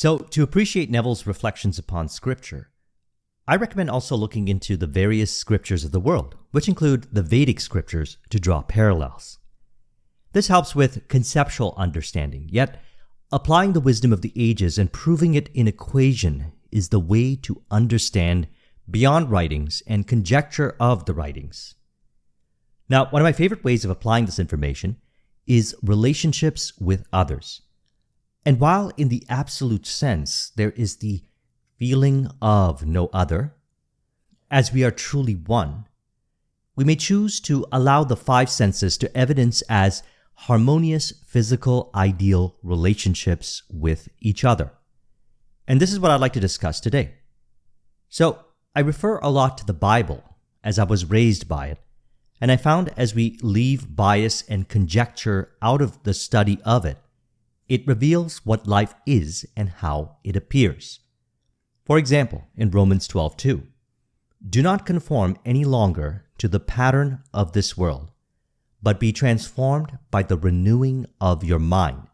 So, to appreciate Neville's reflections upon Scripture, I recommend also looking into the various scriptures of the world, which include the Vedic scriptures, to draw parallels. This helps with conceptual understanding, yet applying the wisdom of the ages and proving it in equation is the way to understand beyond writings and conjecture of the writings. Now, one of my favorite ways of applying this information is relationships with others. And while in the absolute sense there is the feeling of no other, as we are truly one, we may choose to allow the five senses to evidence as harmonious physical ideal relationships with each other. And this is what I'd like to discuss today. So, I refer a lot to the Bible as I was raised by it, and I found as we leave bias and conjecture out of the study of it, it reveals what life is and how it appears. For example, in Romans 12:2, "Do not conform any longer to the pattern of this world, but be transformed by the renewing of your mind.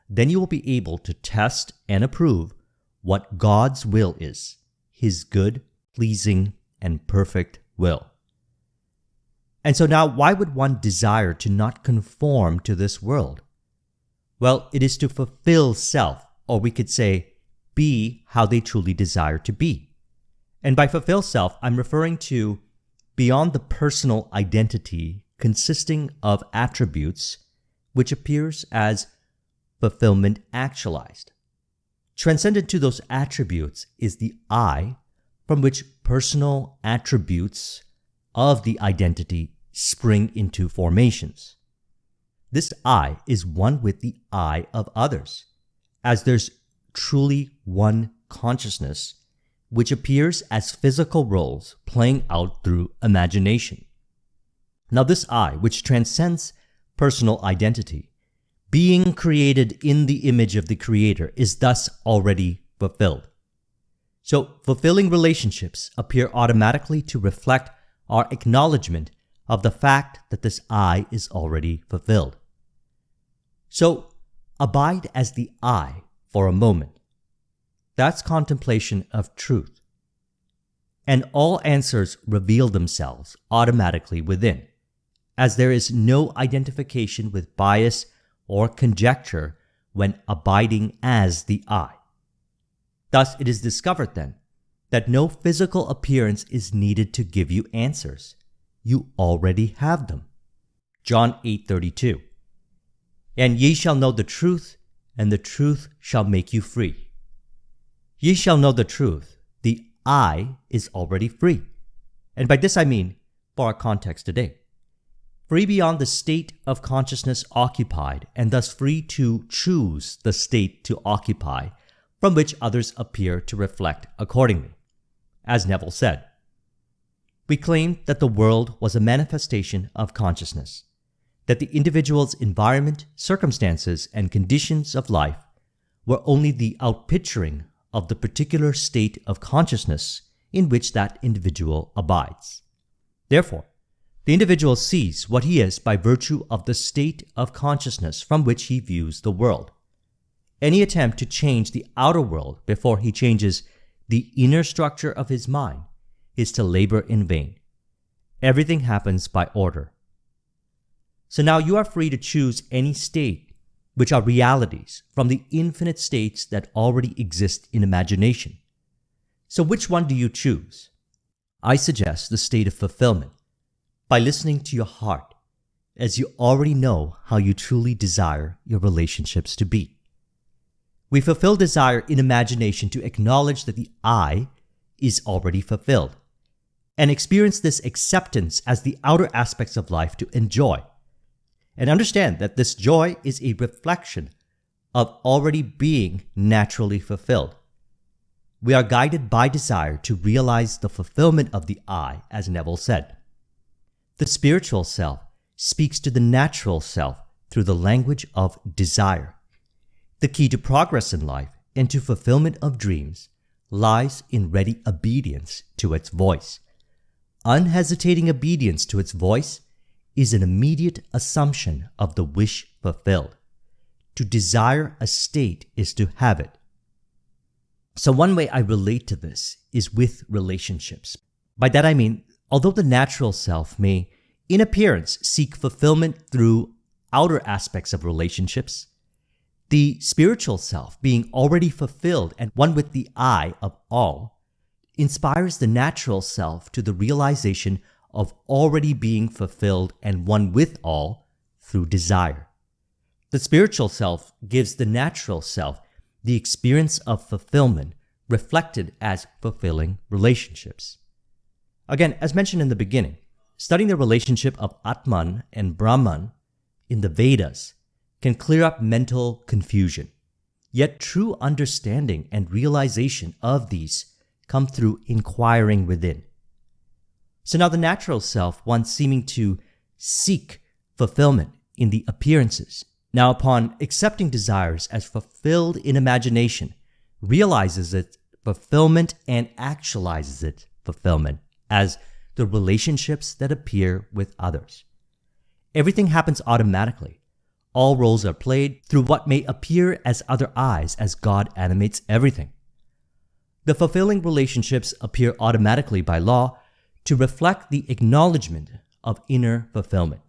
Then you will be able to test and approve what God's will is, His good, pleasing, and perfect will." And so now, why would one desire to not conform to this world? Well, it is to fulfill self, or we could say, be how they truly desire to be. And by fulfill self, I'm referring to beyond the personal identity consisting of attributes, which appears as fulfillment actualized. Transcendent to those attributes is the I, from which personal attributes of the identity spring into formations. This I is one with the I of others, as there's truly one consciousness, which appears as physical roles playing out through imagination. Now this I, which transcends personal identity, being created in the image of the Creator, is thus already fulfilled. So fulfilling relationships appear automatically to reflect our acknowledgement of the fact that this I is already fulfilled. So abide as the I for a moment. That's contemplation of truth. And all answers reveal themselves automatically within, as there is no identification with bias or conjecture when abiding as the I. Thus, it is discovered then that no physical appearance is needed to give you answers. You already have them. John 8:32. "And ye shall know the truth, and the truth shall make you free." Ye shall know the truth. The I is already free. And by this I mean, for our context today, free beyond the state of consciousness occupied, and thus free to choose the state to occupy, from which others appear to reflect accordingly. As Neville said, "We claimed that the world was a manifestation of consciousness, that the individual's environment, circumstances, and conditions of life were only the outpicturing of the particular state of consciousness in which that individual abides. Therefore, the individual sees what he is by virtue of the state of consciousness from which he views the world. Any attempt to change the outer world before he changes the inner structure of his mind is to labor in vain. Everything happens by order. So now you are free to choose any state, which are realities from the infinite states that already exist in imagination. So which one do you choose? I suggest the state of fulfillment, by listening to your heart, as you already know how you truly desire your relationships to be. We fulfill desire in imagination to acknowledge that the I is already fulfilled, and experience this acceptance as the outer aspects of life to enjoy, and understand that this joy is a reflection of already being naturally fulfilled. We are guided by desire to realize the fulfillment of the I, as Neville said. The spiritual self speaks to the natural self through the language of desire. The key to progress in life and to fulfillment of dreams lies in ready obedience to its voice. Unhesitating obedience to its voice is an immediate assumption of the wish fulfilled. To desire a state is to have it. So one way I relate to this is with relationships. By that I mean, although the natural self may, in appearance, seek fulfillment through outer aspects of relationships, the spiritual self, being already fulfilled and one with the I of all, inspires the natural self to the realization of already being fulfilled and one with all through desire. The spiritual self gives the natural self the experience of fulfillment reflected as fulfilling relationships. Again, as mentioned in the beginning, studying the relationship of Atman and Brahman in the Vedas can clear up mental confusion. Yet true understanding and realization of these come through inquiring within. So now the natural self, once seeming to seek fulfillment in the appearances, now upon accepting desires as fulfilled in imagination, realizes its fulfillment and actualizes its fulfillment as the relationships that appear with others. Everything happens automatically. All roles are played through what may appear as other eyes as God animates everything. The fulfilling relationships appear automatically by law to reflect the acknowledgement of inner fulfillment.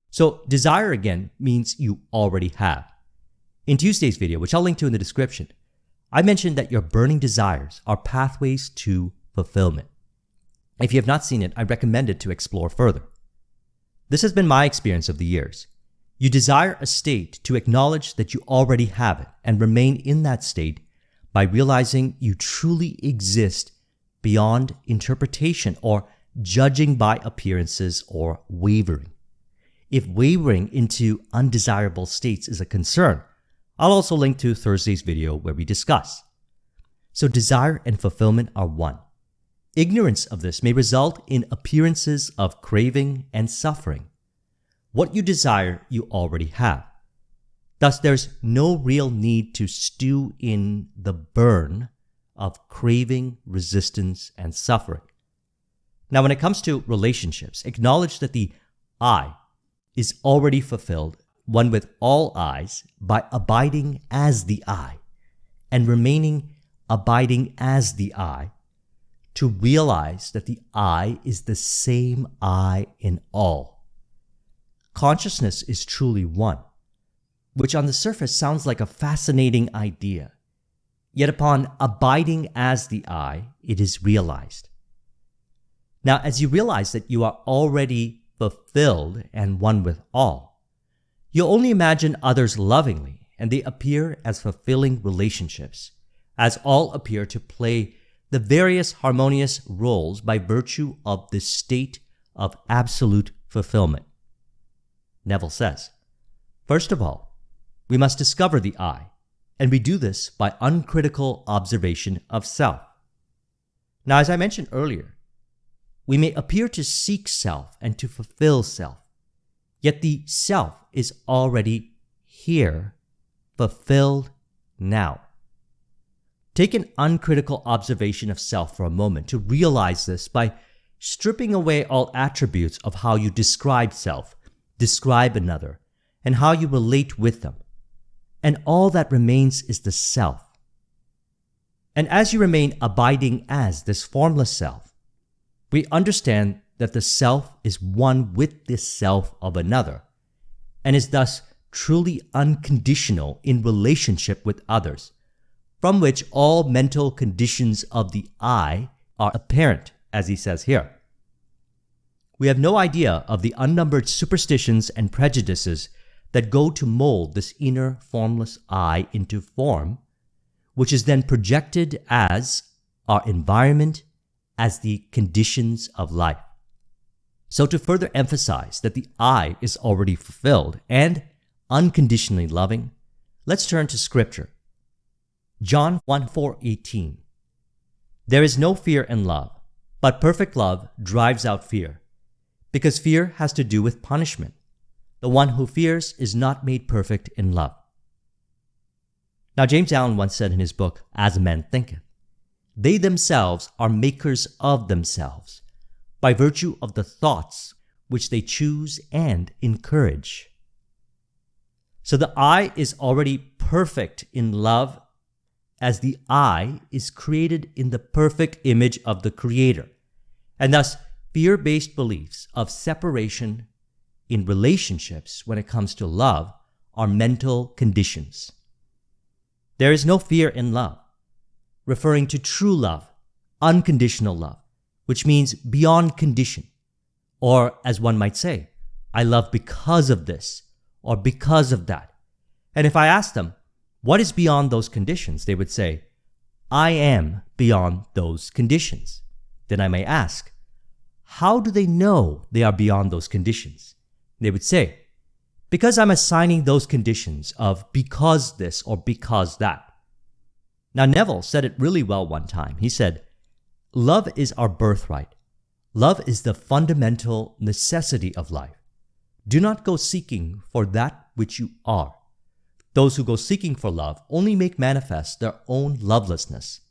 So desire again means you already have. In Tuesday's video, which I'll link to in the description, I mentioned that your burning desires are pathways to fulfillment. If you have not seen it, I recommend it to explore further. This has been my experience of the years. You desire a state to acknowledge that you already have it and remain in that state by realizing you truly exist beyond interpretation or judging by appearances or wavering. If wavering into undesirable states is a concern, I'll also link to Thursday's video where we discuss. So desire and fulfillment are one. Ignorance of this may result in appearances of craving and suffering. What you desire, you already have. Thus, there's no real need to stew in the burn of craving, resistance, and suffering. Now, when it comes to relationships, acknowledge that the I is already fulfilled, one with all eyes, by abiding as the I, and remaining abiding as the I, to realize that the I is the same I in all. Consciousness is truly one, which on the surface sounds like a fascinating idea. Yet upon abiding as the I, it is realized. Now, as you realize that you are already fulfilled and one with all, you'll only imagine others lovingly, and they appear as fulfilling relationships, as all appear to play the various harmonious roles by virtue of this state of absolute fulfillment. Neville says, first of all, we must discover the I, and we do this by uncritical observation of self. Now, as I mentioned earlier, we may appear to seek self and to fulfill self, yet the self is already here, fulfilled now. Take an uncritical observation of self for a moment to realize this by stripping away all attributes of how you describe self, describe another, and how you relate with them. And all that remains is the self. And as you remain abiding as this formless self, we understand that the self is one with the self of another, and is thus truly unconditional in relationship with others, from which all mental conditions of the I are apparent, as he says here. We have no idea of the unnumbered superstitions and prejudices that go to mold this inner formless I into form, which is then projected as our environment, as the conditions of life. So to further emphasize that the I is already fulfilled and unconditionally loving, let's turn to Scripture. John 1:18. There is no fear in love, but perfect love drives out fear, because fear has to do with punishment. The one who fears is not made perfect in love. Now, James Allen once said in his book, As a Man Thinketh, they themselves are makers of themselves, by virtue of the thoughts which they choose and encourage. So the I is already perfect in love as the I is created in the perfect image of the Creator, and thus fear-based beliefs of separation in relationships when it comes to love are mental conditions. There is no fear in love, referring to true love, unconditional love, which means beyond condition. Or, as one might say, I love because of this or because of that. And if I ask them, what is beyond those conditions? They would say, I am beyond those conditions. Then I may ask, how do they know they are beyond those conditions? They would say, because I'm assigning those conditions of because this or because that. Now, Neville said it really well one time. He said, love is our birthright. Love is the fundamental necessity of life. Do not go seeking for that which you are. Those who go seeking for love only make manifest their own lovelessness,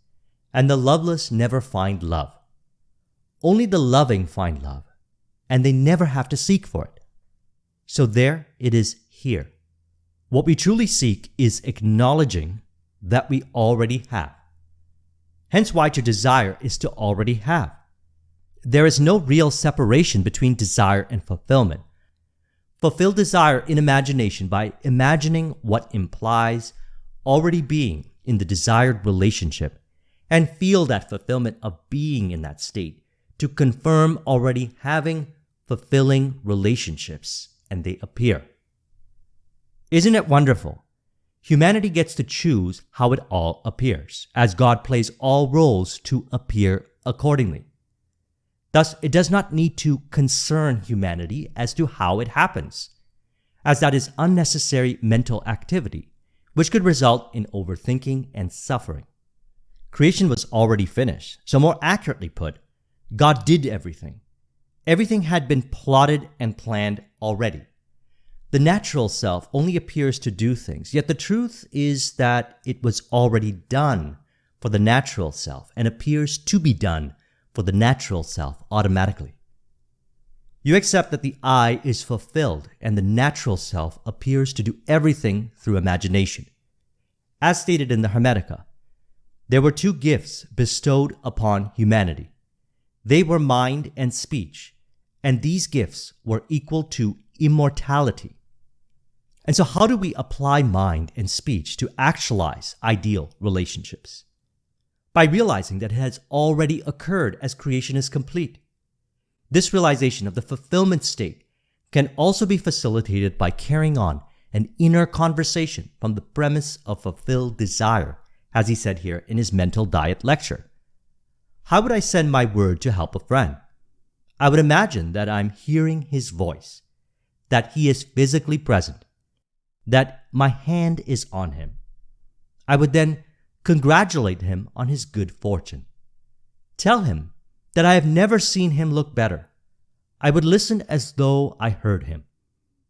and the loveless never find love. Only the loving find love, and they never have to seek for it. So there it is here. What we truly seek is acknowledging that we already have. Hence why to desire is to already have. There is no real separation between desire and fulfillment. Fulfill desire in imagination by imagining what implies already being in the desired relationship, and feel that fulfillment of being in that state to confirm already having fulfilling relationships, and they appear. Isn't it wonderful? Humanity gets to choose how it all appears, as God plays all roles to appear accordingly. Thus, it does not need to concern humanity as to how it happens, as that is unnecessary mental activity, which could result in overthinking and suffering. Creation was already finished, so more accurately put, God did everything. Everything had been plotted and planned already. The natural self only appears to do things, yet the truth is that it was already done for the natural self and appears to be done for the natural self automatically. You accept that the I is fulfilled and the natural self appears to do everything through imagination. As stated in the Hermetica, there were two gifts bestowed upon humanity. They were mind and speech, and these gifts were equal to immortality. And so how do we apply mind and speech to actualize ideal relationships? By realizing that it has already occurred as creation is complete. This realization of the fulfillment state can also be facilitated by carrying on an inner conversation from the premise of fulfilled desire, as he said here in his mental diet lecture. How would I send my word to help a friend? I would imagine that I'm hearing his voice, that he is physically present, that my hand is on him. I would then congratulate him on his good fortune. Tell him that I have never seen him look better. I would listen as though I heard him.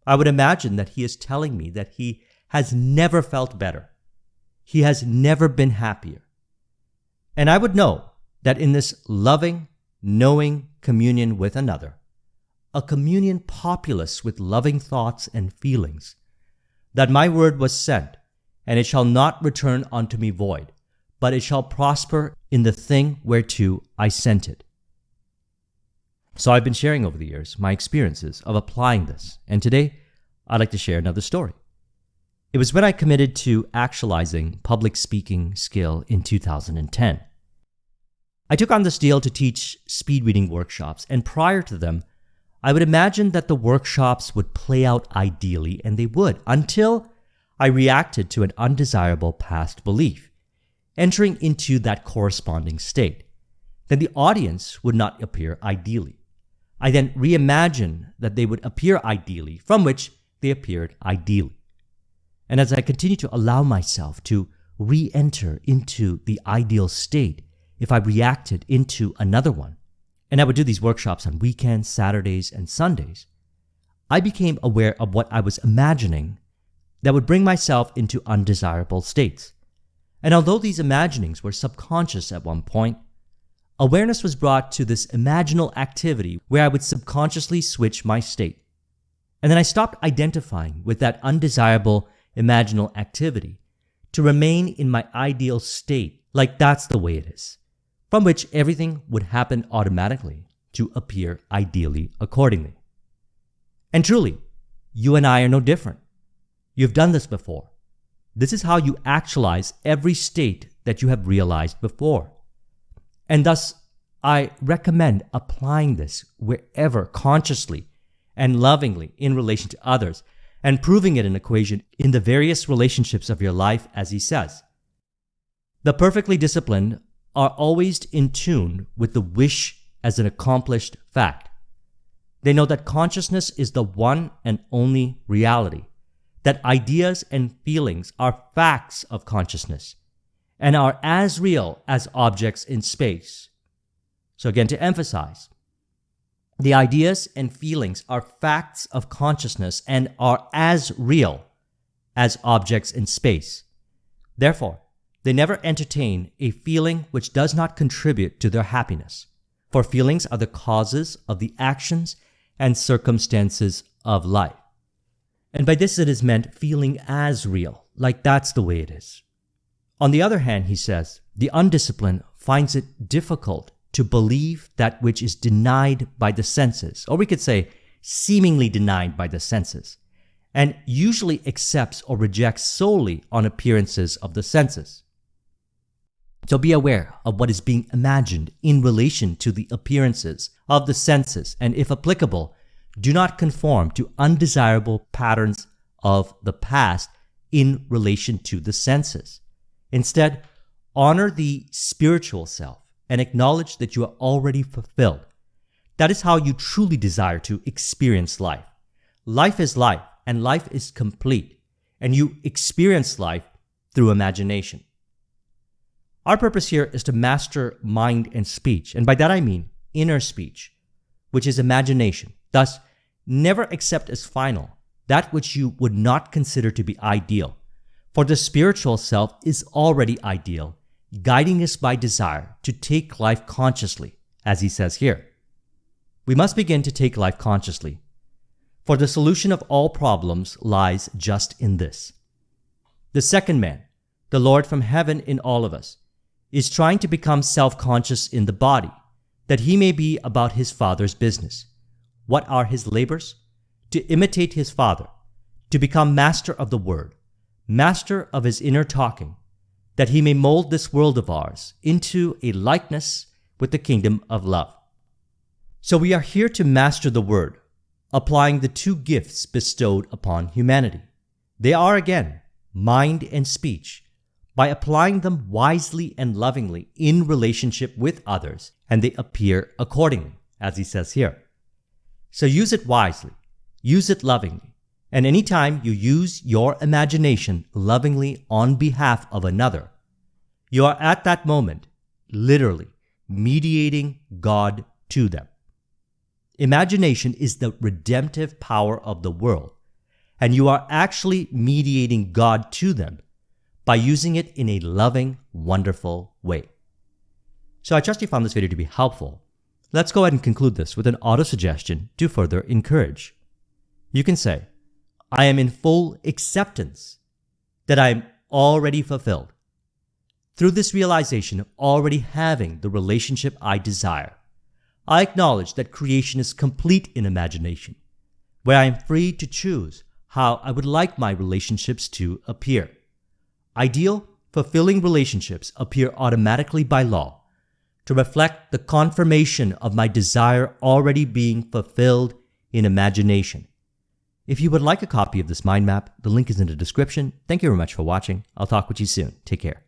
I would imagine that he is telling me that he has never felt better. He has never been happier. And I would know that in this loving, knowing communion with another, a communion populous with loving thoughts and feelings, that my word was sent, and it shall not return unto me void, but it shall prosper in the thing whereto I sent it. So I've been sharing over the years my experiences of applying this, and today I'd like to share another story. It was when I committed to actualizing public speaking skill in 2010. I took on this deal to teach speed reading workshops, and prior to them, I would imagine that the workshops would play out ideally, and they would, until I reacted to an undesirable past belief, entering into that corresponding state. Then the audience would not appear ideally. I then reimagined that they would appear ideally, from which they appeared ideally. And as I continued to allow myself to re-enter into the ideal state, if I reacted into another one, and I would do these workshops on weekends, Saturdays, and Sundays, I became aware of what I was imagining that would bring myself into undesirable states. And although these imaginings were subconscious at one point, awareness was brought to this imaginal activity where I would subconsciously switch my state. And then I stopped identifying with that undesirable imaginal activity to remain in my ideal state, like that's the way it is, from which everything would happen automatically to appear ideally accordingly. And truly, you and I are no different. You've done this before. This is how you actualize every state that you have realized before. And thus, I recommend applying this wherever consciously and lovingly in relation to others, and proving it an equation in the various relationships of your life, as he says. The perfectly disciplined are always in tune with the wish as an accomplished fact. They know that consciousness is the one and only reality, that ideas and feelings are facts of consciousness, and are as real as objects in space. So again, to emphasize, the ideas and feelings are facts of consciousness and are as real as objects in space. Therefore, they never entertain a feeling which does not contribute to their happiness, for feelings are the causes of the actions and circumstances of life. And by this it is meant feeling as real, like that's the way it is. On the other hand, he says, the undisciplined finds it difficult to believe that which is denied by the senses, or we could say seemingly denied by the senses, and usually accepts or rejects solely on appearances of the senses. So be aware of what is being imagined in relation to the appearances of the senses, and if applicable, do not conform to undesirable patterns of the past in relation to the senses. Instead, honor the spiritual self and acknowledge that you are already fulfilled. That is how you truly desire to experience life. Life is life, and life is complete, and you experience life through imagination. Our purpose here is to master mind and speech, and by that I mean inner speech, which is imagination. Thus, never accept as final that which you would not consider to be ideal, for the spiritual self is already ideal, guiding us by desire to take life consciously, as he says here. We must begin to take life consciously, for the solution of all problems lies just in this. The second man, the Lord from heaven in all of us, is trying to become self-conscious in the body, that he may be about his Father's business. What are his labors? To imitate his Father, to become master of the Word, master of his inner talking, that he may mold this world of ours into a likeness with the kingdom of love. So we are here to master the Word, applying the two gifts bestowed upon humanity. They are again mind and speech, by applying them wisely and lovingly in relationship with others, and they appear accordingly, as he says here. So use it wisely, use it lovingly, and anytime you use your imagination lovingly on behalf of another, you are at that moment literally mediating God to them. Imagination is the redemptive power of the world, and you are actually mediating God to them by using it in a loving, wonderful way. So I trust you found this video to be helpful. Let's go ahead and conclude this with an auto-suggestion to further encourage. You can say, I am in full acceptance that I am already fulfilled. Through this realization of already having the relationship I desire, I acknowledge that creation is complete in imagination, where I am free to choose how I would like my relationships to appear. Ideal, fulfilling relationships appear automatically by law to reflect the confirmation of my desire already being fulfilled in imagination. If you would like a copy of this mind map, the link is in the description. Thank you very much for watching. I'll talk with you soon. Take care.